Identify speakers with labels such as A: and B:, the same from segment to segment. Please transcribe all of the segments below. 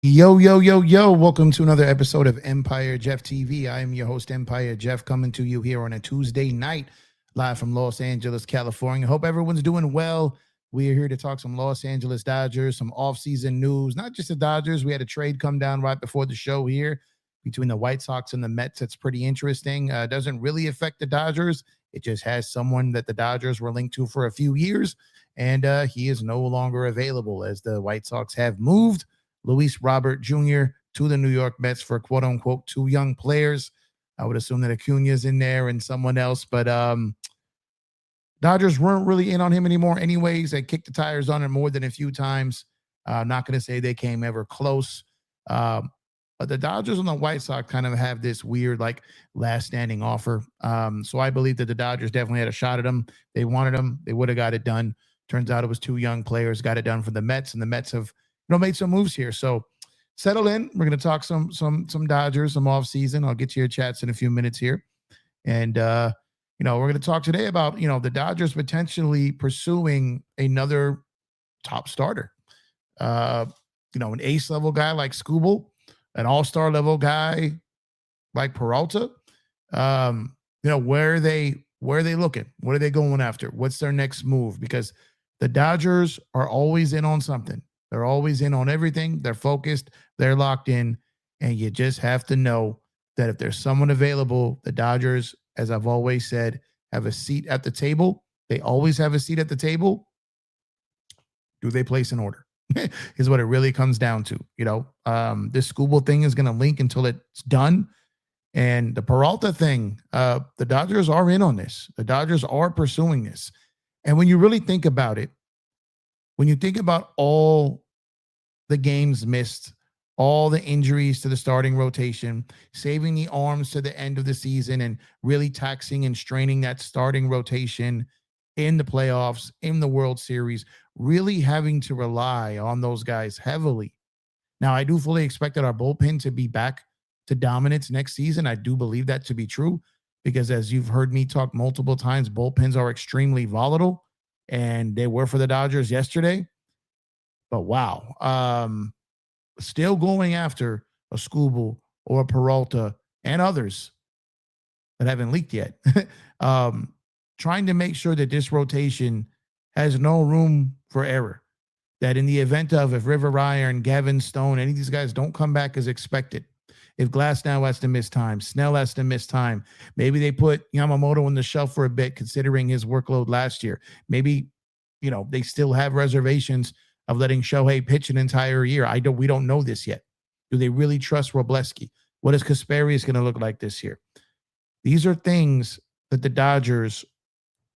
A: Yo, yo, yo, yo. Welcome to another episode of EmpireJeffTV. I am your host, Empire Jeff, coming to you here on a Tuesday night, live from Los Angeles, California. Hope everyone's doing well. We are here to talk some Los Angeles Dodgers, some offseason news, not just the Dodgers. We had a trade come down right before the show here between the White Sox and the Mets. That's pretty interesting. Doesn't really affect the Dodgers. It just has someone that the Dodgers were linked to for a few years, and he is no longer available as the White Sox have moved Luis Robert Jr. to the New York Mets for quote-unquote two young players. I would assume that Acuna's in there and someone else, but Dodgers weren't really in on him anymore anyways. They kicked the tires on it more than a few times. I'm not going to say they came ever close, but the Dodgers and the White Sox kind of have this weird like last standing offer. So I believe that the Dodgers definitely had a shot at him. They wanted him. They would have got it done. Turns out it was two young players got it done for the Mets, and the Mets have made some moves here. So settle in. We're going to talk some Dodgers, some offseason. I'll get to your chats in a few minutes here. And, we're going to talk today about, the Dodgers potentially pursuing another top starter. An ace level guy like Skubal, an all-star level guy like Peralta. Where are they looking? What are they going after? What's their next move? Because the Dodgers are always in on something. They're always in on everything. They're focused. They're locked in. And you just have to know that if there's someone available, the Dodgers, as I've always said, have a seat at the table. They always have a seat at the table. Do they place an order? Is what it really comes down to. This Skubal thing is going to link until it's done. And the Peralta thing, the Dodgers are in on this. The Dodgers are pursuing this. And when you really think about it, when you think about all the games missed, all the injuries to the starting rotation, saving the arms to the end of the season and really taxing and straining that starting rotation in the playoffs, in the World Series, really having to rely on those guys heavily. Now, I do fully expect that our bullpen to be back to dominance next season. I do believe that to be true because, as you've heard me talk multiple times, bullpens are extremely volatile. And they were for the Dodgers yesterday. But wow, still going after a Skubal or a Peralta and others that haven't leaked yet. Trying to make sure that this rotation has no room for error. That in the event of if River Ryan, Gavin Stone, any of these guys don't come back as expected, if Glasnow has to miss time, Snell has to miss time, maybe they put Yamamoto on the shelf for a bit considering his workload last year. Maybe, they still have reservations of letting Shohei pitch an entire year. We don't know this yet. Do they really trust Robleski? What is Kasperius going to look like this year? These are things that the Dodgers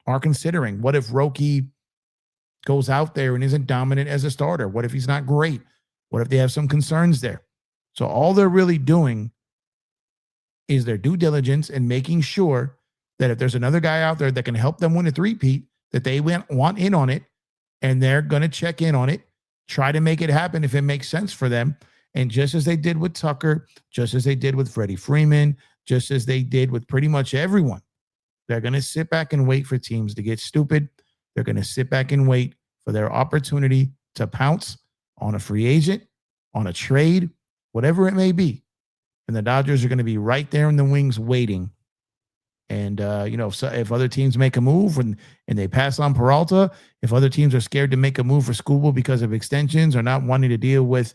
A: are considering. What if Roki goes out there and isn't dominant as a starter? What if he's not great? What if they have some concerns there? So all they're really doing is their due diligence and making sure that if there's another guy out there that can help them win a three-peat, that they want in on it, and they're going to check in on it, try to make it happen if it makes sense for them. And just as they did with Tucker, just as they did with Freddie Freeman, just as they did with pretty much everyone, they're going to sit back and wait for teams to get stupid. They're going to sit back and wait for their opportunity to pounce on a free agent, on a trade, whatever it may be. And the Dodgers are going to be right there in the wings waiting And, so if other teams make a move and they pass on Peralta, if other teams are scared to make a move for Skubal because of extensions or not wanting to deal with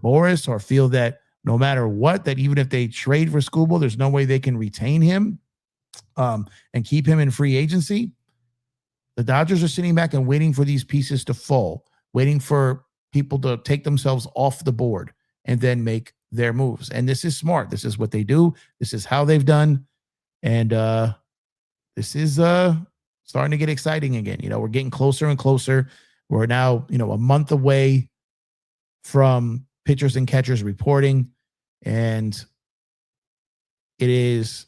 A: Boris, or feel that no matter what, that even if they trade for Skubal, there's no way they can retain him and keep him in free agency, the Dodgers are sitting back and waiting for these pieces to fall, waiting for people to take themselves off the board and then make their moves. And this is smart. This is what they do. This is how they've done. And this is starting to get exciting again. We're getting closer and closer. We're now, a month away from pitchers and catchers reporting. And it is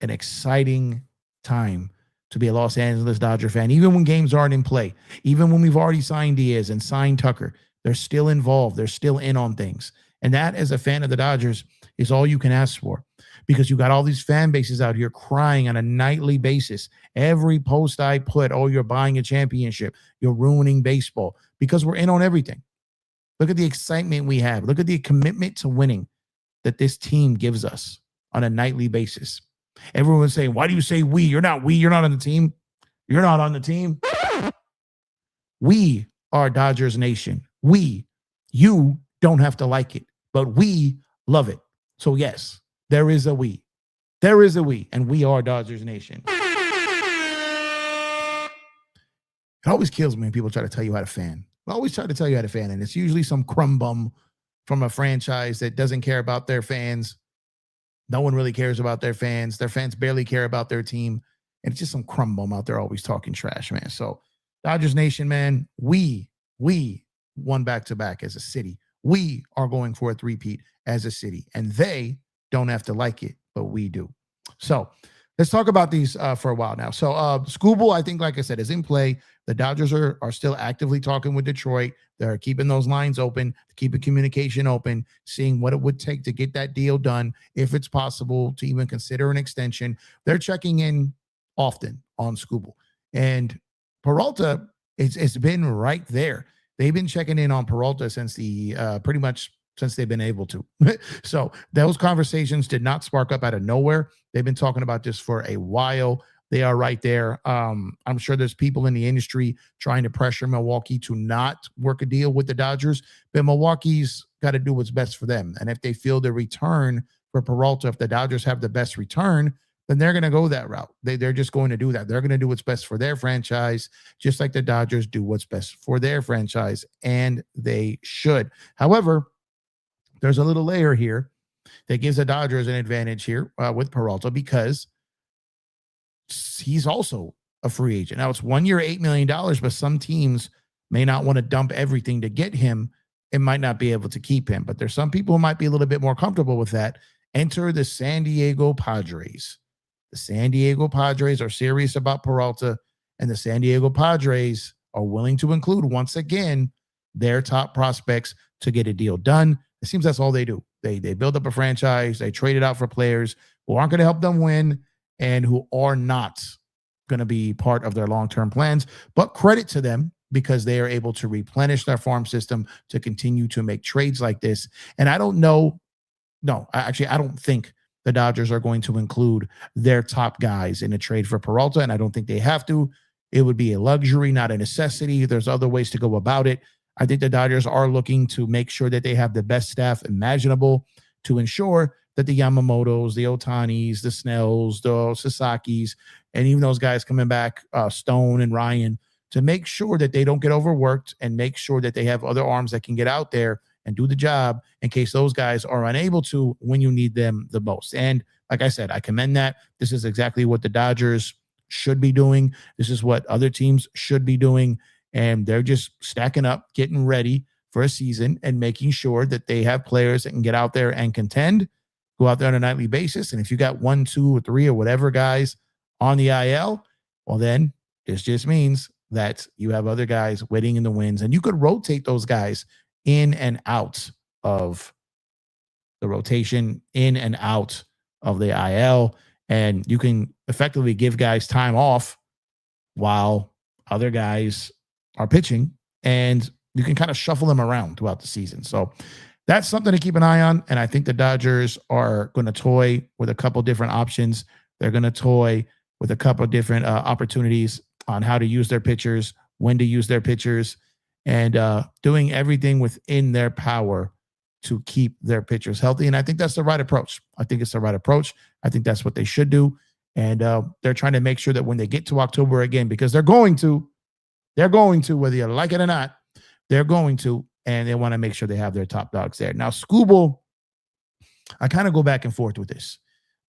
A: an exciting time to be a Los Angeles Dodger fan. Even when games aren't in play, even when we've already signed Diaz and signed Tucker, they're still involved. They're still in on things. And that, as a fan of the Dodgers, is all you can ask for, because you got all these fan bases out here crying on a nightly basis. Every post I put, oh, you're buying a championship, you're ruining baseball, because we're in on everything. Look at the excitement we have. Look at the commitment to winning that this team gives us on a nightly basis. Everyone's saying, why do you say we? You're not we. You're not on the team. You're not on the team. We are Dodgers Nation. You don't have to like it, but we love it. So yes, there is a we. There is a we, and we are Dodgers Nation. It always kills me when people try to tell you how to fan. I always try to tell you how to fan, and it's usually some crumb bum from a franchise that doesn't care about their fans. No one really cares about their fans. Their fans barely care about their team. And it's just some crumb bum out there always talking trash, man. So Dodgers Nation, man, we won back-to-back as a city. We are going for a three-peat as a city. And they don't have to like it, but we do. So let's talk about these for a while now. So Skubal, I think, like I said, is in play. The Dodgers are still actively talking with Detroit. They're keeping those lines open, keeping communication open, seeing what it would take to get that deal done, if it's possible to even consider an extension. They're checking in often on Skubal. And Peralta, it's been right there. They've been checking in on Peralta since pretty much since they've been able to. So those conversations did not spark up out of nowhere. They've been talking about this for a while. They are right there. I'm sure there's people in the industry trying to pressure Milwaukee to not work a deal with the Dodgers, but Milwaukee's got to do what's best for them. And if they feel the return for Peralta, if the Dodgers have the best return, then they're going to go that route. They're just going to do that. They're going to do what's best for their franchise, just like the Dodgers do what's best for their franchise, and they should. However, there's a little layer here that gives the Dodgers an advantage here with Peralta, because he's also a free agent. Now, it's 1 year, $8 million, but some teams may not want to dump everything to get him and might not be able to keep him. But there's some people who might be a little bit more comfortable with that. Enter the San Diego Padres. The San Diego Padres are serious about Peralta, and the San Diego Padres are willing to include, once again, their top prospects to get a deal done. It seems that's all they do. They build up a franchise. They trade it out for players who aren't going to help them win and who are not going to be part of their long-term plans. But credit to them, because they are able to replenish their farm system to continue to make trades like this. And I don't know. No, I don't think the Dodgers are going to include their top guys in a trade for Peralta, and I don't think they have to. It would be a luxury, not a necessity. There's other ways to go about it. I think the Dodgers are looking to make sure that they have the best staff imaginable to ensure that the Yamamotos, the Otanis, the Snells, the Sasakis, and even those guys coming back, Stone and Ryan, to make sure that they don't get overworked and make sure that they have other arms that can get out there and do the job in case those guys are unable to when you need them the most. And like I said, I commend that. This is exactly what the Dodgers should be doing. This is what other teams should be doing. And they're just stacking up, getting ready for a season and making sure that they have players that can get out there and contend, go out there on a nightly basis. And if you got 1, 2, or 3 or whatever guys on the IL, well, then this just means that you have other guys waiting in the wings, and you could rotate those guys in and out of the rotation, in and out of the IL, and you can effectively give guys time off while other guys are pitching, and you can kind of shuffle them around throughout the season. So that's something to keep an eye on. And I think the Dodgers are going to toy with a couple different options They're going to toy with a couple of different opportunities on how to use their pitchers, when to use their pitchers, and doing everything within their power to keep their pitchers healthy. And I think that's the right approach. I think it's the right approach. I think that's what they should do. And they're trying to make sure that when they get to October again, because they're going to, whether you like it or not, they're going to, and they want to make sure they have their top dogs there. Now, Skubal, I kind of go back and forth with this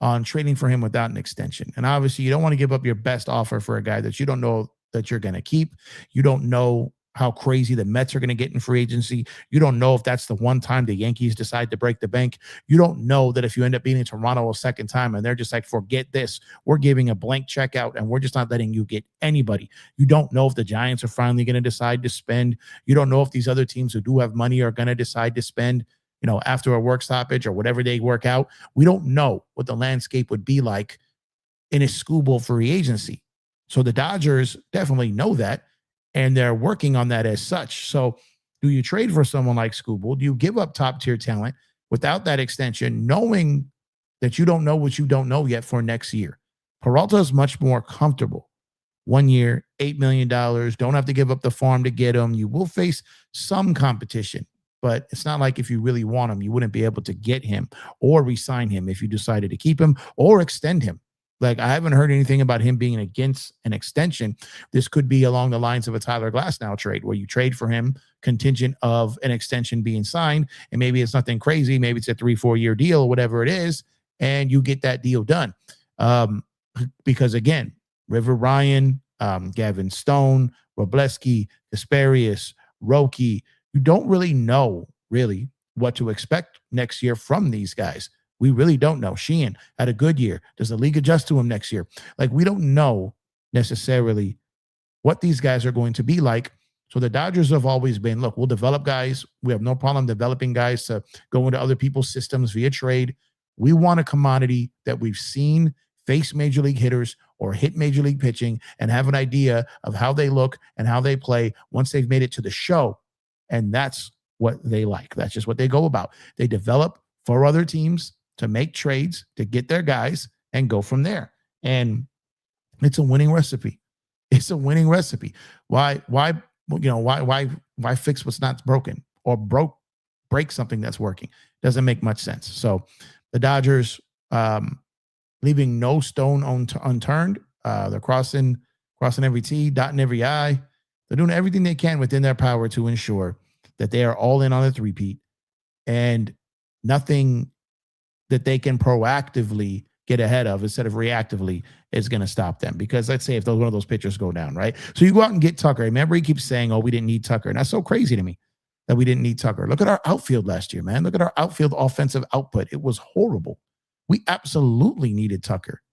A: on trading for him without an extension. And obviously, you don't want to give up your best offer for a guy that you don't know that you're going to keep. You don't know how crazy the Mets are going to get in free agency. You don't know if that's the one time the Yankees decide to break the bank. You don't know that if you end up beating Toronto a second time and they're just like, forget this, we're giving a blank check out and we're just not letting you get anybody. You don't know if the Giants are finally going to decide to spend. You don't know if these other teams who do have money are going to decide to spend, after a work stoppage or whatever they work out. We don't know what the landscape would be like in a Skubal free agency. So the Dodgers definitely know that, and they're working on that as such. So do you trade for someone like Skubal? Do you give up top-tier talent without that extension, knowing that you don't know what you don't know yet for next year? Peralta is much more comfortable. 1 year, $8 million. Don't have to give up the farm to get him. You will face some competition, but it's not like if you really want him, you wouldn't be able to get him or re-sign him if you decided to keep him or extend him. Like, I haven't heard anything about him being against an extension. This could be along the lines of a Tyler Glasnow trade, where you trade for him contingent of an extension being signed. And maybe it's nothing crazy. Maybe it's a 3-4 year deal, whatever it is, and you get that deal done. Because again, River Ryan, Gavin Stone, Robleski, Kasparius, Roki, you don't really know what to expect next year from these guys. We really don't know. Sheehan had a good year. Does the league adjust to him next year? Like, we don't know necessarily what these guys are going to be like. So the Dodgers have always been, look, we'll develop guys. We have no problem developing guys to go into other people's systems via trade. We want a commodity that we've seen face major league hitters or hit major league pitching and have an idea of how they look and how they play once they've made it to the show. And that's what they like. That's just what they go about. They develop for other teams to make trades, to get their guys and go from there. And it's a winning recipe. It's a winning recipe. Why fix what's not broken or break something that's working? Doesn't make much sense. So the Dodgers, leaving no stone unturned. They're crossing every T, dotting every I. They're doing everything they can within their power to ensure that they are all in on the three-peat, and nothing that they can proactively get ahead of instead of reactively is going to stop them. Because let's say if one of those pitchers go down, right? So you go out and get Tucker. Remember, he keeps saying, oh, we didn't need Tucker. And that's so crazy to me that we didn't need Tucker. Look at our outfield last year, man. Look at our outfield offensive output. It was horrible. We absolutely needed Tucker.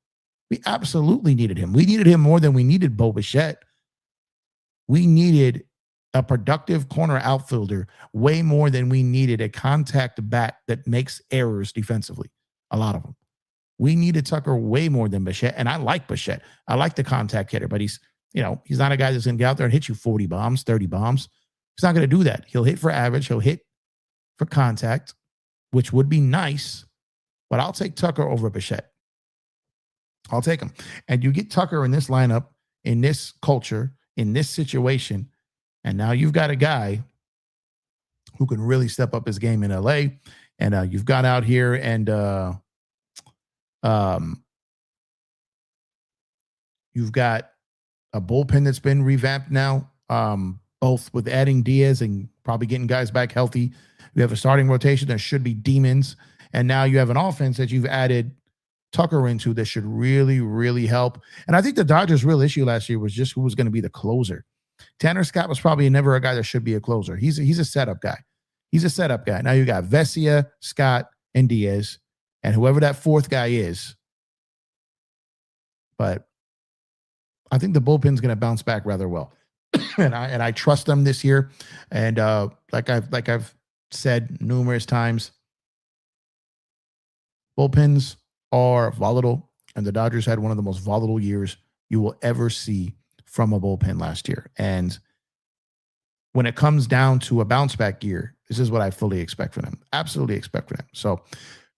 A: We absolutely needed him. We needed him more than we needed Bo Bichette. We needed a productive corner outfielder way more than we needed a contact bat that makes errors defensively. A lot of them. We needed Tucker way more than Bichette. And I like Bichette. I like the contact hitter, but he's not a guy that's going to get out there and hit you 40 bombs, 30 bombs. He's not going to do that. He'll hit for average. He'll hit for contact, which would be nice, but I'll take Tucker over Bichette. I'll take him. And you get Tucker in this lineup, in this culture, in this situation, and now you've got a guy who can really step up his game in LA. And you've gone out here and you've got a bullpen that's been revamped now, both with adding Diaz and probably getting guys back healthy. You have a starting rotation that should be demons. And now you have an offense that you've added Tucker into that should really, really help. And I think the Dodgers' real issue last year was just who was going to be the closer. Tanner Scott was probably never a guy that should be a closer. He's a setup guy. He's a setup guy. Now you got Vesia, Scott, and Diaz, and whoever that fourth guy is. But I think the bullpen's going to bounce back rather well. and I trust them this year. And like I've said numerous times, bullpens are volatile, and the Dodgers had one of the most volatile years you will ever see from a bullpen last year. And when it comes down to a bounce back year, this is what I fully expect from them. Absolutely expect from them. So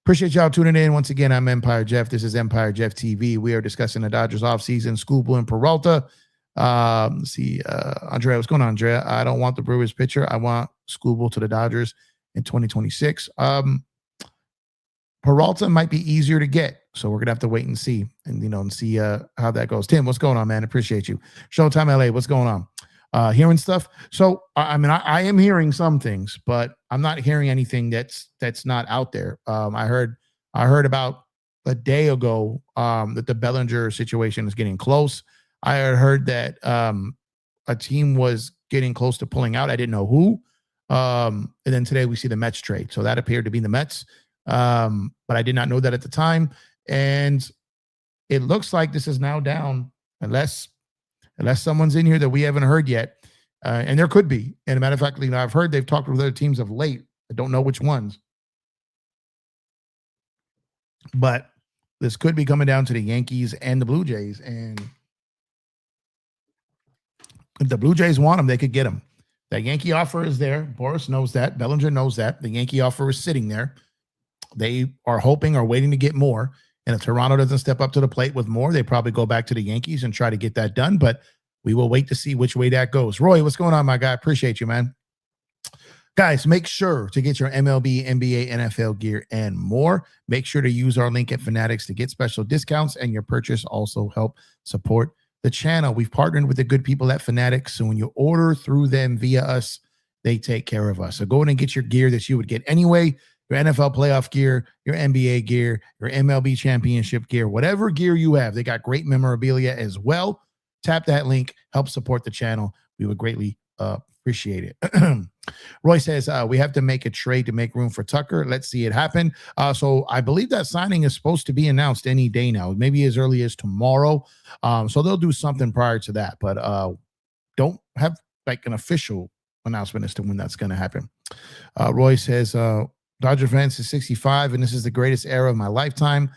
A: Appreciate y'all tuning in. Once again, I'm Empire Jeff. This is Empire Jeff TV. We are discussing the Dodgers offseason, Skubal and Peralta. Let's see, Andrea, what's going on, Andrea? I don't want the Brewers pitcher. I want Skubal to the Dodgers in 2026. Peralta might be easier to get, so we're gonna have to wait and see, and see how that goes. Tim, what's going on, man? Appreciate you. Showtime LA, what's going on? Hearing stuff. So I mean, I am hearing some things, but I'm not hearing anything that's not out there. I heard about a day ago that the Bellinger situation is getting close. I had heard that a team was getting close to pulling out. I didn't know who. And then today we see the Mets trade. So that appeared to be the Mets. But I did not know that at the time. And it looks like this is now down, unless someone's in here that we haven't heard yet. And there could be. And a matter of fact, I've heard they've talked with other teams of late. I don't know which ones. But this could be coming down to the Yankees and the Blue Jays. And if the Blue Jays want him, they could get him. That Yankee offer is there. Boris knows that. Bellinger knows that. The Yankee offer is sitting there. They are hoping or waiting to get more. And if Toronto doesn't step up to the plate with more, they probably go back to the Yankees and try to get that done. But we will wait to see which way that goes. Roy, what's going on, my guy? Appreciate you, man. Guys, make sure to get your MLB, NBA, NFL gear, and more. Make sure to use our link at Fanatics to get special discounts, and your purchase also help support the channel. We've partnered with the good people at Fanatics, so when you order through them via us, they take care of us. So go in and get your gear that you would get anyway, your NFL playoff gear, your NBA gear, your MLB championship gear, whatever gear you have. They got great memorabilia as well. Tap that link, help support the channel. We would greatly appreciate it. Roy says, we have to make a trade to make room for Tucker. Let's see it happen. So I believe that signing is supposed to be announced any day now, maybe as early as tomorrow. So they'll do something prior to that, but don't have like an official announcement as to when that's going to happen. Roy says, Dodger fans is 65, and this is the greatest era of my lifetime.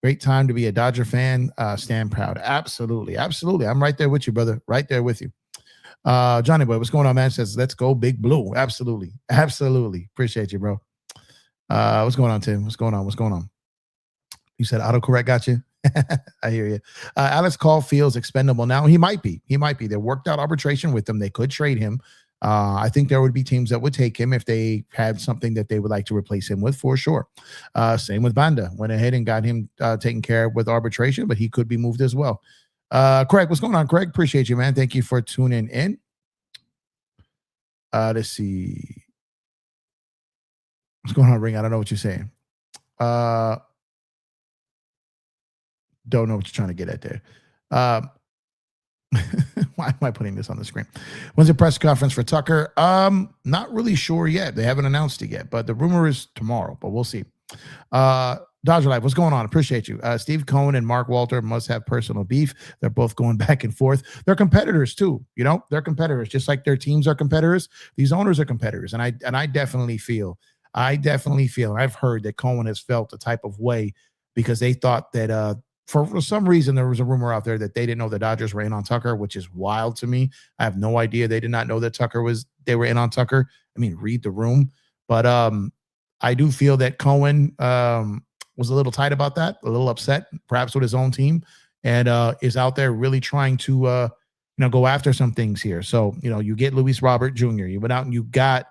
A: Great time to be a Dodger fan. Stand proud. Absolutely. Absolutely. I'm right there with you, brother. Right there with you. Johnny Boy, what's going on, man? Says, let's go Big Blue. Absolutely. Absolutely. Appreciate you, bro. What's going on, Tim? What's going on? What's going on? You said autocorrect got you? I hear you. Alex Caulfield's expendable now. He might be. He might be. They worked out arbitration with him. They could trade him. I think there would be teams that would take him if they had something that they would like to replace him with, for sure. Same with Banda. Went ahead and got him taken care of with arbitration, but he could be moved as well. Craig, what's going on, Craig? Appreciate you, man. Thank you for tuning in. Let's see. What's going on, Ring? I don't know what you're saying. Don't know what you're trying to get at there. Why am I putting this on the screen? When's the press conference for Tucker? Not really sure yet. They haven't announced it yet, but the rumor is tomorrow, but we'll see. Dodger Life, what's going on? Appreciate you. Steve Cohen and Mark Walter must have personal beef. They're both going back and forth. They're competitors too. They're competitors, just like their teams are competitors. These owners are competitors. And I definitely feel, and I've heard that Cohen has felt a type of way because they thought that, for some reason, there was a rumor out there that they didn't know the Dodgers were in on Tucker, which is wild to me. I have no idea. They did not know that they were in on Tucker. I mean, read the room. But I do feel that Cohen was a little tight about that, a little upset, perhaps with his own team, and is out there really trying to go after some things here. So, you get Luis Robert Jr., you went out and you got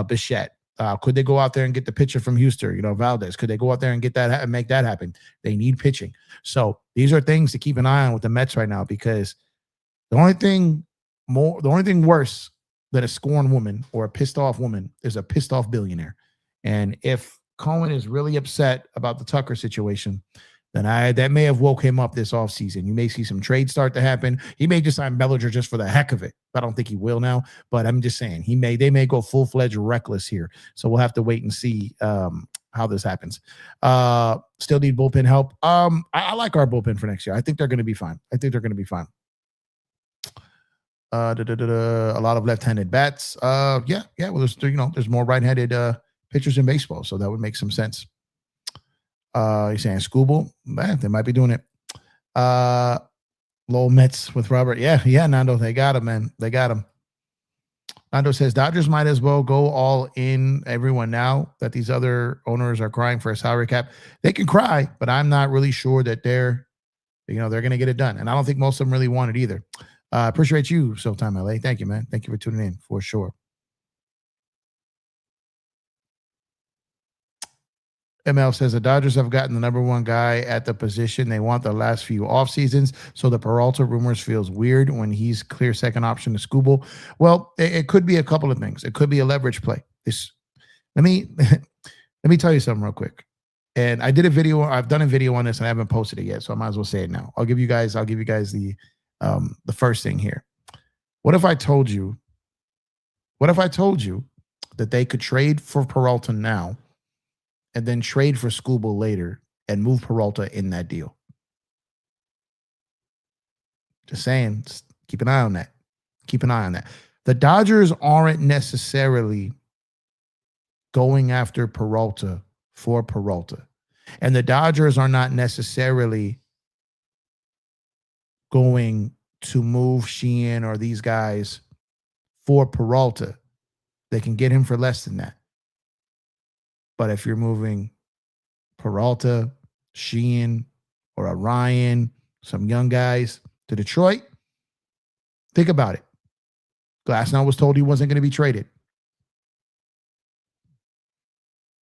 A: Bichette. Could they go out there and get the pitcher from Houston, Valdez? Could they go out there and get that and make that happen? They need pitching. So these are things to keep an eye on with the Mets right now, because the only thing worse than a scorned woman or a pissed off woman is a pissed off billionaire. And if Cohen is really upset about the Tucker situation, then that may have woke him up this offseason. You may see some trades start to happen. He may just sign Bellinger just for the heck of it. I don't think he will now, but I'm just saying they may go full-fledged reckless here. So we'll have to wait and see how this happens. Still need bullpen help. I like our bullpen for next year. I think they're going to be fine. A lot of left-handed bats. Yeah. Well, there's more right-handed pitchers in baseball, so that would make some sense. You're saying Skubal? Man, they might be doing it. Lowell Mets with Robert. Yeah, Nando. They got him, man. They got him. Nando says Dodgers might as well go all in everyone now that these other owners are crying for a salary cap. They can cry, but I'm not really sure that they're going to get it done. And I don't think most of them really want it either. Appreciate you, Showtime LA. Thank you, man. Thank you for tuning in for sure. ML says the Dodgers have gotten the number one guy at the position they want the last few off seasons. So the Peralta rumors feels weird when he's clear second option to Skubal. Well, it could be a couple of things. It could be a leverage play. Let me tell you something real quick. And I did a video. I've done a video on this and I haven't posted it yet, so I might as well say it now. I'll give you guys the first thing here. What if I told you that they could trade for Peralta now and then trade for Skubal later and move Peralta in that deal? Just saying, just keep an eye on that. Keep an eye on that. The Dodgers aren't necessarily going after Peralta for Peralta. And the Dodgers are not necessarily going to move Sheehan or these guys for Peralta. They can get him for less than that. But if you're moving Peralta, Sheehan, or a Ryan, some young guys to Detroit, think about it. Glasnow was told he wasn't going to be traded.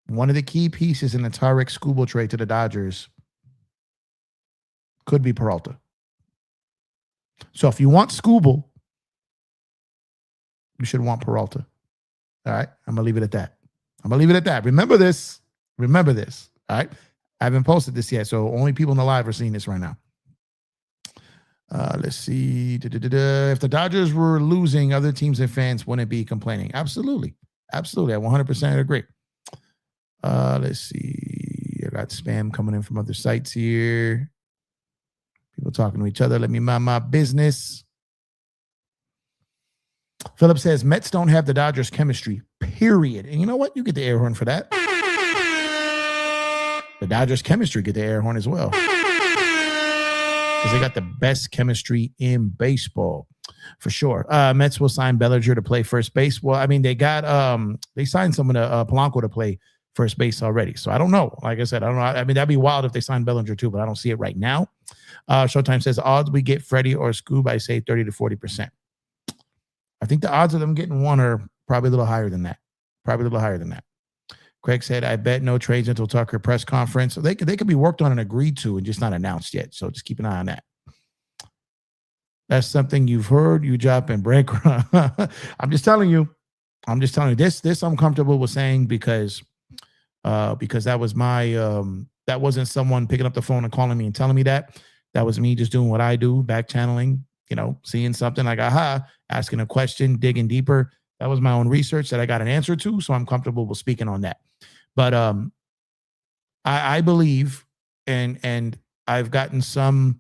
A: One of the key pieces in the Tarik Skubal trade to the Dodgers could be Peralta. So if you want Skubal, you should want Peralta. All right? I'm going to leave it at that. Remember this. All right? I haven't posted this yet, so only people in the live are seeing this right now. Let's see. If the Dodgers were losing, other teams and fans wouldn't be complaining. Absolutely. I 100% agree. Let's see. I got spam coming in from other sites here. People talking to each other. Let me mind my business. Philip says Mets don't have the Dodgers chemistry, period. And you know what? You get the air horn for that. The Dodgers chemistry get the air horn as well. Because they got the best chemistry in baseball. For sure. Mets will sign Bellinger to play first base. Well, I mean, they signed someone to Polanco to play first base already. So I don't know. Like I said, I don't know. I mean, that'd be wild if they signed Bellinger too, but I don't see it right now. Showtime says odds we get Freddy or Scoob, I say 30 to 40%. I think the odds of them getting one are probably a little higher than that. Craig said, I bet no trades until Tucker press conference. So they could be worked on and agreed to and just not announced yet. So just keep an eye on that. That's something you've heard, you drop and break. I'm just telling you this I'm comfortable with saying because that was my that wasn't someone picking up the phone and calling me and telling me that. That was me just doing what I do, back channeling, seeing something like, aha, asking a question, digging deeper. That was my own research that I got an answer to. So I'm comfortable with speaking on that. But I believe, and I've gotten some,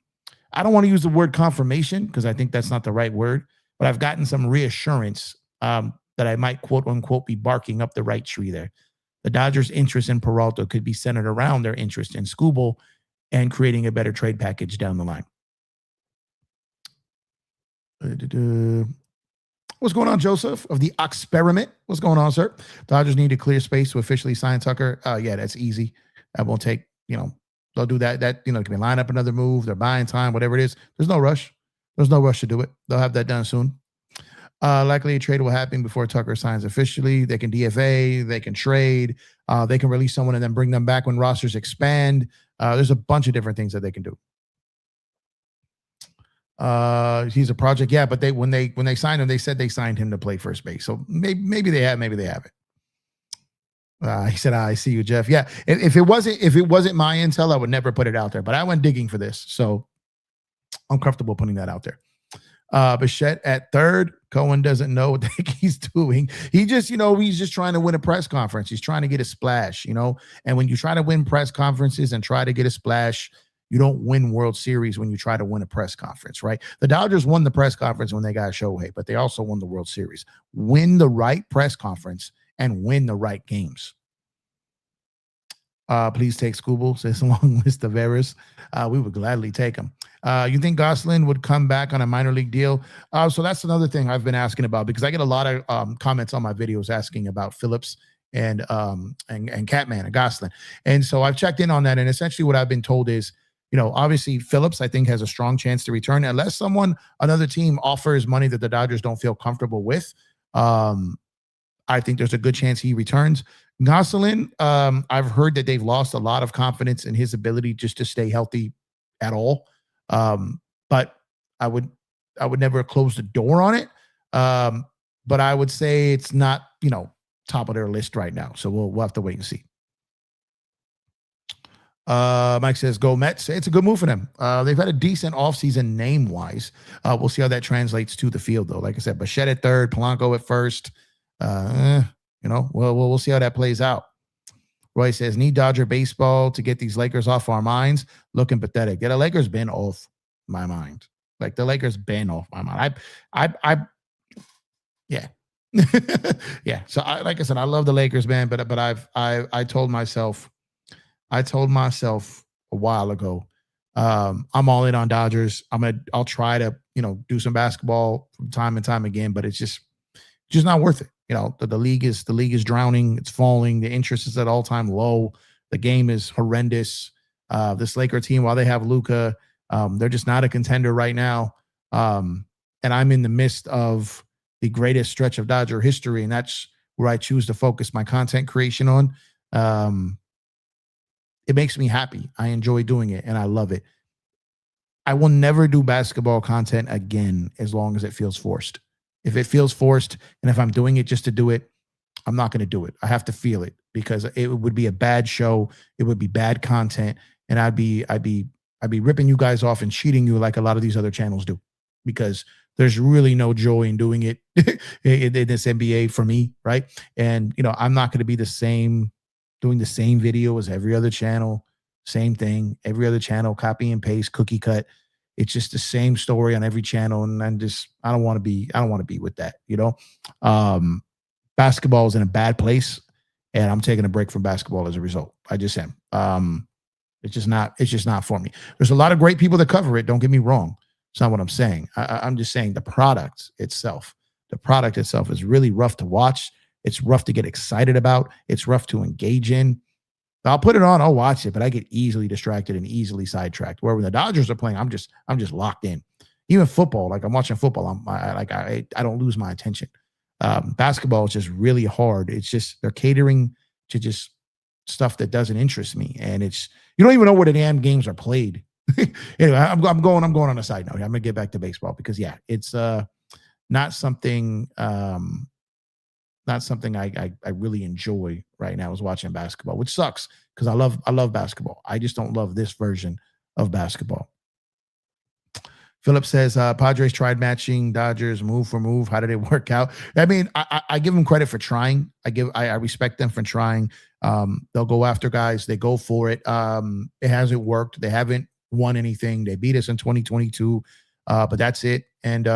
A: I don't want to use the word confirmation because I think that's not the right word, but I've gotten some reassurance that I might, quote unquote, be barking up the right tree there. The Dodgers' interest in Peralta could be centered around their interest in Skubal and creating a better trade package down the line. What's going on, Joseph of the Experiment? What's going on, sir? Dodgers need to clear space to officially sign Tucker. Yeah, that's easy. That won't take, they'll do that. That, can be line up another move. They're buying time, whatever it is. There's no rush. To do it. They'll have that done soon. Likely a trade will happen before Tucker signs officially. They can DFA, they can trade, they can release someone and then bring them back when rosters expand. There's a bunch of different things that they can do. He's a project, yeah, but when they signed him, they said they signed him to play first base. So maybe they have, maybe they haven't. He said, I see you, Jeff. Yeah, if it wasn't my intel, I would never put it out there. But I went digging for this, so I'm comfortable putting that out there. Bichette at third. Cohen doesn't know what the heck he's doing. He just, he's just trying to win a press conference. He's trying to get a splash, And when you try to win press conferences and try to get a splash, you don't win World Series when you try to win a press conference, right? The Dodgers won the press conference when they got Shohei, but they also won the World Series. Win the right press conference and win the right games. Please take Skubal, says a long list of errors. We would gladly take them. You think Gosselin would come back on a minor league deal? So that's another thing I've been asking about, because I get a lot of comments on my videos asking about Phillips and Catman and Gosselin. And so I've checked in on that. And essentially what I've been told is, obviously Phillips, I think, has a strong chance to return unless another team offers money that the Dodgers don't feel comfortable with. I think there's a good chance he returns. Gosselin, I've heard that they've lost a lot of confidence in his ability just to stay healthy at all. But I would never close the door on it. But I would say it's not, top of their list right now. So we'll have to wait and see. Mike says, go Mets. It's a good move for them. They've had a decent offseason name-wise. We'll see how that translates to the field, though. Like I said, Bichette at third, Polanco at first. We'll see how that plays out. Roy says, need Dodger baseball to get these Lakers off our minds. Looking pathetic. Yeah, the Lakers been off my mind. Like, the Lakers been off my mind. Yeah. Yeah. So like I said, I love the Lakers, man, but I told myself a while ago, I'm all in on Dodgers. I'll try to, do some basketball from time and time again, but it's just not worth it. The league is drowning. It's falling. The interest is at all-time low. The game is horrendous. This Laker team, while they have Luka, they're just not a contender right now. And I'm in the midst of the greatest stretch of Dodger history, and that's where I choose to focus my content creation on. It makes me happy. I enjoy doing it, and I love it. I will never do basketball content again as long as it feels forced. If it feels forced, and if I'm doing it just to do it, I'm not going to do it. I have to feel it, because it would be a bad show. It would be bad content, and I'd be ripping you guys off and cheating you like a lot of these other channels do, because there's really no joy in doing it in this NBA for me, right? And I'm not going to be doing the same video as every other channel, same thing, every other channel, copy and paste, cookie cut. It's just the same story on every channel, and I don't want to be with that. Basketball is in a bad place, and I'm taking a break from basketball as a result. I just am. It's just not for me. There's a lot of great people that cover it. Don't get me wrong. It's not what I'm saying. I'm just saying the product itself is really rough to watch. It's rough to get excited about. It's rough to engage in. I'll put it on, I'll watch it, but I get easily distracted and easily sidetracked. Where when the Dodgers are playing, I'm just locked in. Even football, like I'm watching football, I don't lose my attention. Basketball is just really hard. It's just they're catering to just stuff that doesn't interest me, and it's you don't even know where the damn games are played. Anyway, I'm going on a side note. I'm gonna get back to baseball, because it's not something I really enjoy right now is watching basketball, which sucks, because I love basketball. I just don't love this version of basketball. Philip says, Padres tried matching Dodgers move for move. How did it work out? I mean, I give them credit for trying. I respect them for trying. They'll go after guys. They go for it. It hasn't worked. They haven't won anything. They beat us in 2022, but that's it. And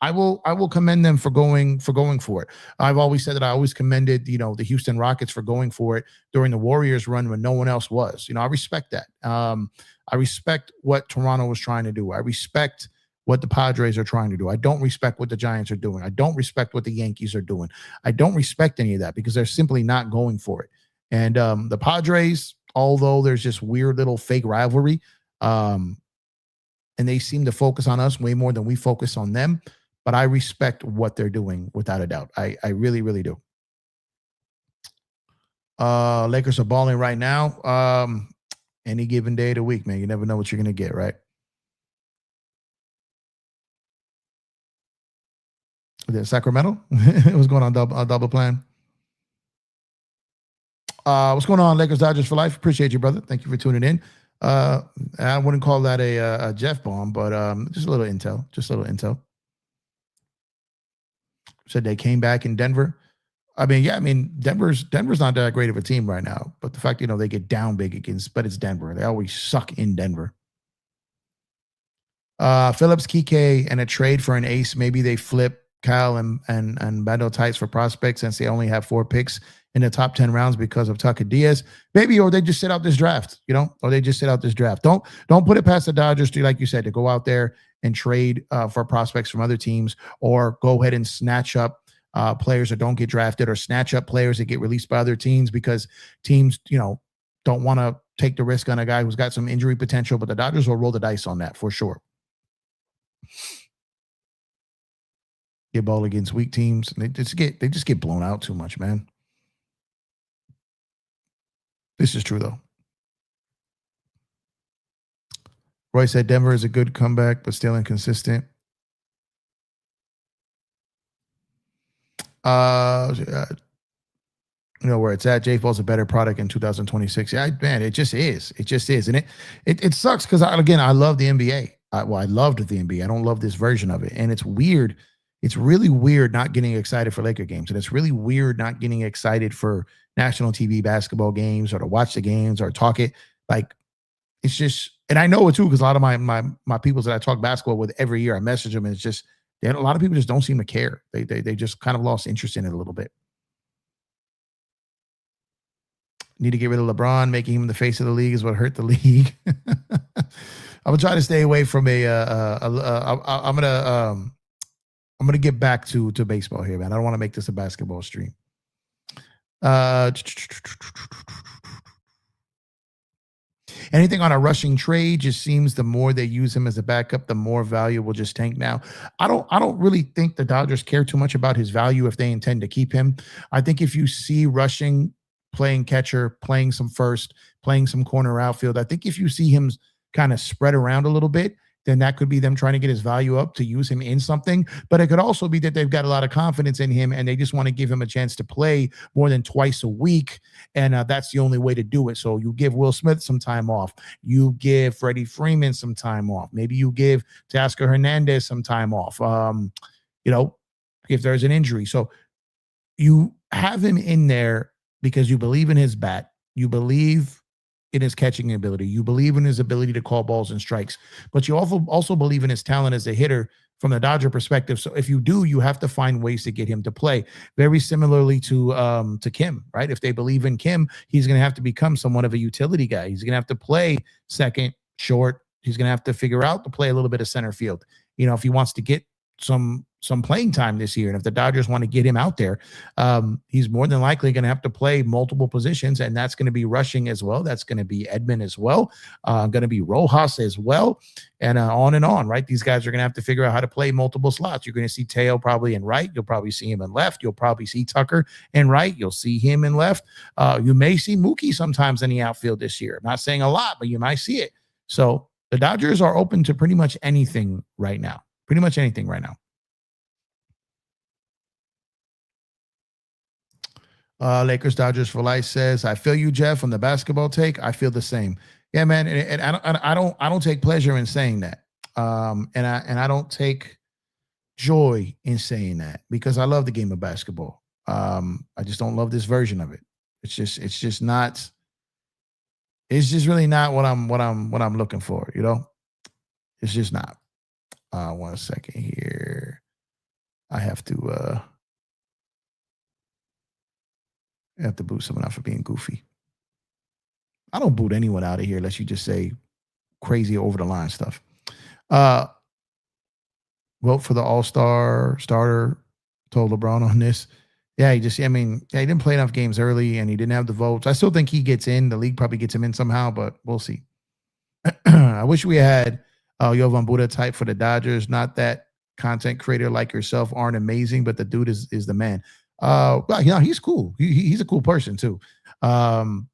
A: I will commend them for going for it. I've always said that I always commended, the Houston Rockets for going for it during the Warriors run when no one else was. I respect that. I respect what Toronto was trying to do. I respect what the Padres are trying to do. I don't respect what the Giants are doing. I don't respect what the Yankees are doing. I don't respect any of that, because they're simply not going for it. And the Padres, although there's this weird little fake rivalry, and they seem to focus on us way more than we focus on them, but I respect what they're doing without a doubt. I really, really do. Lakers are balling right now. Any given day of the week, man. You never know what you're going to get, right? Sacramento? What's going on, double plan? What's going on, Lakers Dodgers for life? Appreciate you, brother. Thank you for tuning in. I wouldn't call that a Jeff bomb, but just a little intel. Said they came back in Denver. Denver's not that great of a team right now, but the fact, they get down big against, but it's Denver. They always suck in Denver. Phillips, Kike, and a trade for an ace. Maybe they flip Kyle and Bando Tights for prospects, since they only have 4 picks in the top 10 rounds because of Tucker Diaz. Maybe, or they just sit out this draft, or they just sit out this draft. Don't put it past the Dodgers to, like you said, to go out there and trade for prospects from other teams, or go ahead and snatch up players that don't get drafted, or snatch up players that get released by other teams, because teams, don't want to take the risk on a guy who's got some injury potential. But the Dodgers will roll the dice on that for sure. Get ball against weak teams. They just get blown out too much, man. This is true though. Roy said Denver is a good comeback, but still inconsistent. Where it's at. J-Fall's a better product in 2026. Yeah, man, it just is. It just is. And it sucks because, I love the NBA. I loved the NBA. I don't love this version of it. And it's weird. It's really weird not getting excited for Laker games. And it's really weird not getting excited for national TV basketball games, or to watch the games or talk it. Like, it's just, and I know it too, because a lot of my people that I talk basketball with every year, I message them, and it's just, a lot of people just don't seem to care. They just kind of lost interest in it a little bit. Need to get rid of LeBron. Making him the face of the league is what hurt the league. I'm gonna try to stay away from I'm gonna get back to baseball here, man. I don't want to make this a basketball stream. Anything on a rushing trade? Just seems the more they use him as a backup, the more value will just tank now. I don't really think the Dodgers care too much about his value if they intend to keep him. I think if you see rushing, playing catcher, playing some first, playing some corner outfield, I think if you see him kind of spread around a little bit, then that could be them trying to get his value up to use him in something. But it could also be that they've got a lot of confidence in him and they just want to give him a chance to play more than twice a week. And that's the only way to do it. So you give Will Smith some time off. You give Freddie Freeman some time off. Maybe you give Teoscar Hernandez some time off, if there's an injury. So you have him in there because you believe in his bat. You believe in his catching ability. You believe in his ability to call balls and strikes, but you also believe in his talent as a hitter from the Dodger perspective. So if you do, you have to find ways to get him to play. Very similarly to Kim, right? If they believe in Kim, he's going to have to become somewhat of a utility guy. He's going to have to play second, short. He's going to have to figure out to play a little bit of center field. If he wants to get some playing time this year, and if the Dodgers want to get him out there, he's more than likely going to have to play multiple positions, and that's going to be rushing as well. That's going to be Edman as well, going to be Rojas as well, and on, right? These guys are going to have to figure out how to play multiple slots. You're going to see Teo probably in right. You'll probably see him in left. You'll probably see Tucker in right. You'll see him in left. You may see Mookie sometimes in the outfield this year. I'm not saying a lot, but you might see it. So the Dodgers are open to pretty much anything right now. Pretty much anything right now. Lakers Dodgers for life says, I feel you, Jeff, on the basketball take. I feel the same. Yeah, man. And I don't take pleasure in saying that. And I don't take joy in saying that, because I love the game of basketball. I just don't love this version of it. It's just really not what I'm looking for, It's just not. 1 second here. I have to boot someone out for being goofy. I don't boot anyone out of here unless you just say crazy over the line stuff. Vote for the all-star starter, told LeBron on this. Yeah, he didn't play enough games early and he didn't have the votes. I still think he gets in. The league probably gets him in somehow, but we'll see. I wish we had Yovan Buddha type for the Dodgers. Not that content creator like yourself aren't amazing, but the dude is the man. He's cool. He's a cool person too. And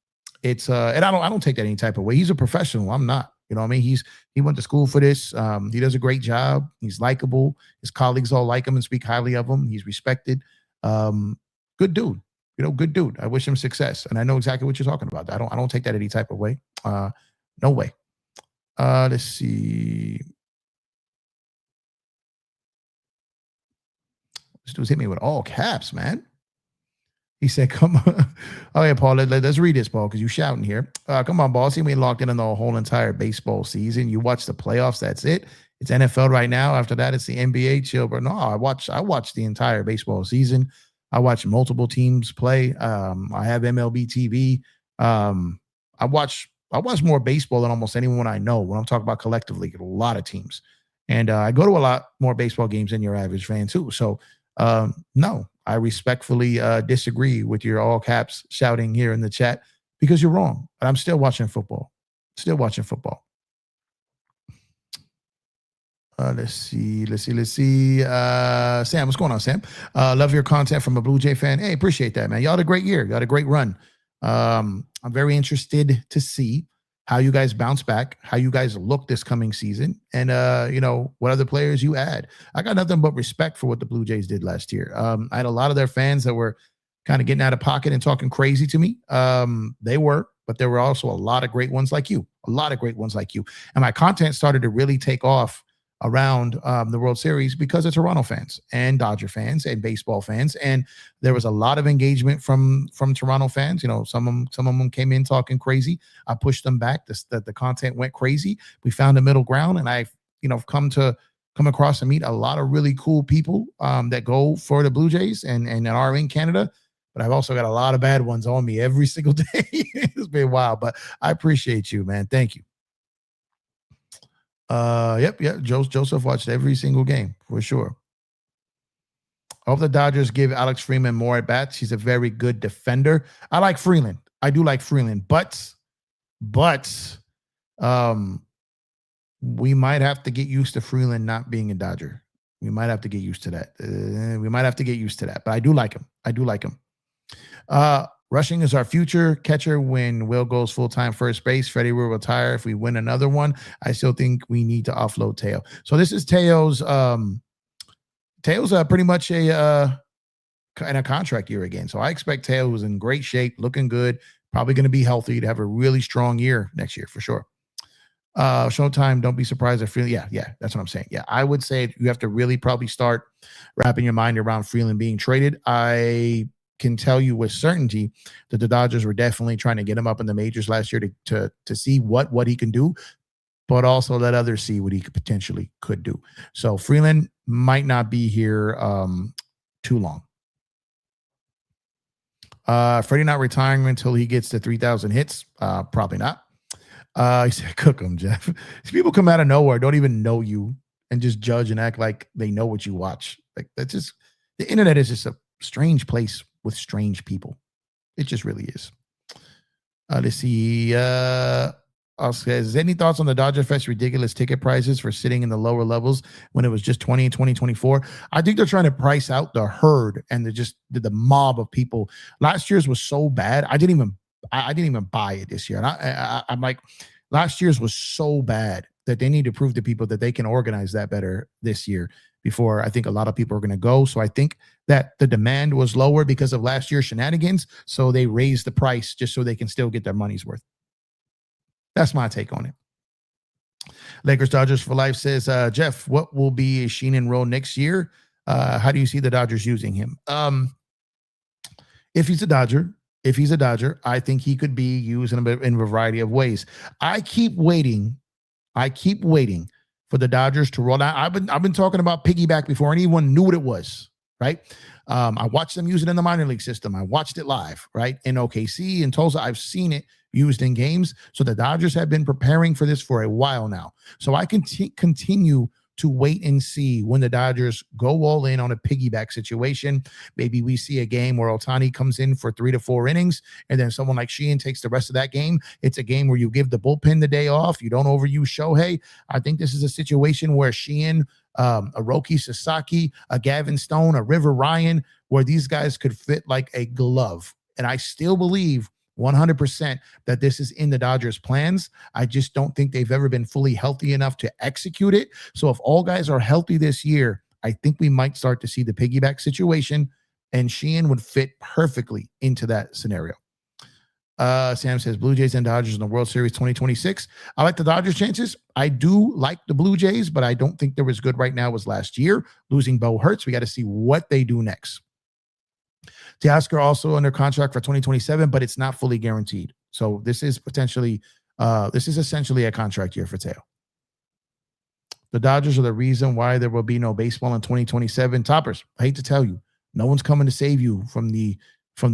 A: I don't take that any type of way. He's a professional. I'm not. He went to school for this. He does a great job. He's likable. His colleagues all like him and speak highly of him. He's respected. Good dude. Good dude. I wish him success. And I know exactly what you're talking about. I don't take that any type of way. No way. Let's see. This dude's hit me with all caps, man. He said, come on. Oh, yeah, Paul, let's read this, Paul, because you're shouting here. Come on, boss. See me locked in the whole entire baseball season. You watch the playoffs. That's it. It's NFL right now. After that, it's the NBA. Chill, but no, I watch the entire baseball season. I watch multiple teams play. I have MLB TV. I watch more baseball than almost anyone I know when I'm talking about collectively. A lot of teams, and I go to a lot more baseball games than your average fan too. So no, I respectfully disagree with your all caps shouting here in the chat because you're wrong. But I'm still watching football. Still watching football. Let's see. Sam, what's going on, Sam? Love your content from a Blue Jay fan. Hey, appreciate that, man. Y'all had a great year. You had a great run. I'm very interested to see how you guys bounce back, how you guys look this coming season, and what other players you add. I got nothing but respect for what the Blue Jays did last year. I had a lot of their fans that were kind of getting out of pocket and talking crazy to me. They were, but there were also a lot of great ones like you. And my content started to really take off around the World Series because of Toronto fans and Dodger fans and baseball fans, and there was a lot of engagement from Toronto fans. Some of them came in talking crazy. I pushed them back. The content went crazy. We found a middle ground, and I've come across and meet a lot of really cool people that go for the Blue Jays and are in Canada. But I've also got a lot of bad ones on me every single day. It's been wild, but I appreciate you, man. Thank you. Yep. Joseph watched every single game for sure. I hope the Dodgers give Alex Freeman more at bats. He's a very good defender. I like Freeland. I do like Freeland, but we might have to get used to Freeland not being a Dodger. We might have to get used to that. But I do like him. Rushing is our future catcher when Will goes full-time first base. Freddy will retire if we win another one. I still think we need to offload Teo. So this is Teo's pretty much in a contract year again. So I expect Teo, who's in great shape, looking good, probably going to be healthy, to have a really strong year next year for sure. Showtime, don't be surprised if Freeland. Yeah, that's what I'm saying. Yeah, I would say you have to really probably start wrapping your mind around Freeland being traded. I can tell you with certainty that the Dodgers were definitely trying to get him up in the majors last year to see what he can do, but also let others see what he could do. So Freeland might not be here too long. Freddy not retiring until he gets to 3,000 hits. Probably not. He said, cook him, Jeff. These people come out of nowhere, don't even know you, and just judge and act like they know what you watch. Like, that's just, the internet is just a strange place with strange people. It just really is. Let's see. Says, any thoughts on the Dodger Fest ridiculous ticket prices for sitting in the lower levels when it was just 20 and 2024? I think they're trying to price out the herd and the mob of people. Last year's was so bad. I didn't even buy it this year. And I'm like, last year's was so bad that they need to prove to people that they can organize that better this year before I think a lot of people are going to go. So I think that the demand was lower because of last year's shenanigans. So they raised the price just so they can still get their money's worth. That's my take on it. Lakers Dodgers for Life says, Jeff, what will be Sheenan role next year? How do you see the Dodgers using him? If he's a Dodger, I think he could be used in a variety of ways. I keep waiting for the Dodgers to roll out. I've been talking about piggyback before anyone knew what it was, right? I watched them use it in the minor league system. I watched it live, right? In OKC and Tulsa, I've seen it used in games. So the Dodgers have been preparing for this for a while now. So I can continue to wait and see when the Dodgers go all in on a piggyback situation. Maybe we see a game where Ohtani comes in for 3 to 4 innings, and then someone like Sheehan takes the rest of that game. It's a game where you give the bullpen the day off. You don't overuse Shohei. I think this is a situation where Sheehan, a Roki Sasaki, a Gavin Stone, a River Ryan, where these guys could fit like a glove. And I still believe 100% that this is in the Dodgers' plans. I just don't think they've ever been fully healthy enough to execute it. So if all guys are healthy this year, I think we might start to see the piggyback situation, and Sheehan would fit perfectly into that scenario. Sam says Blue Jays and Dodgers in the World Series 2026. I like the Dodgers' chances. I do like the Blue Jays, but I don't think they're as good right now as last year. Losing Bo hurts. We got to see what they do next. Teoscar also under contract for 2027, but it's not fully guaranteed. So this is essentially a contract year for Teo. The Dodgers are the reason why there will be no baseball in 2027. Toppers, I hate to tell you, No one's coming to save you from the